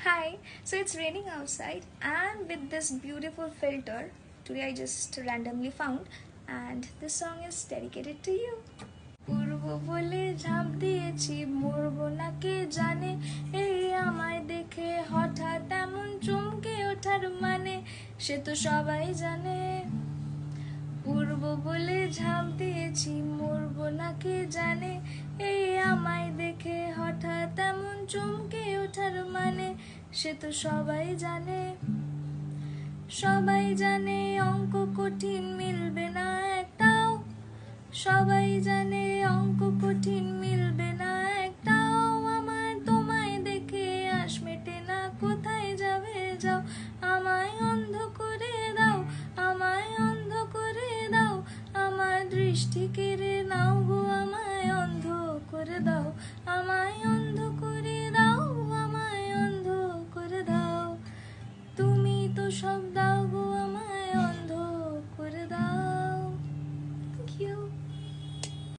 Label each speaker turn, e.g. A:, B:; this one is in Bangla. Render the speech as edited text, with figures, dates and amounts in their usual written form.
A: Hi, so it's raining outside, and with this beautiful filter, today I just randomly found, and this song is dedicated to you. উড়বো বলে ঝাঁপ দিয়েছি মরবো না কে জানে এই আমায় দেখে হঠাৎ এমন চমকে ওঠার মানে সে তো সবাই জানে উড়বো বলে ঝাঁপ দিয়েছি মরবো না কে জানে এই আমায় দেখে হঠাৎ এমন চমকে ওঠার মানে সে তো সবাই জানে সবাই জানে অঙ্ক কঠিন মিলবে না একটাও সবাই জানে অঙ্ক কঠিন মিলবে না একটাও আমার তোমায় দেখে আশ মেটে না কোথায় যাবে যাও আমায় অন্ধ করে দাও আমায় অন্ধ করে দাও আমার দৃষ্টি কেড়ে নাও গো আমায় অন্ধ করে দাও আমায় অন্ধ করে দাও আমায় অন্ধ করে দাও তুমি তো সব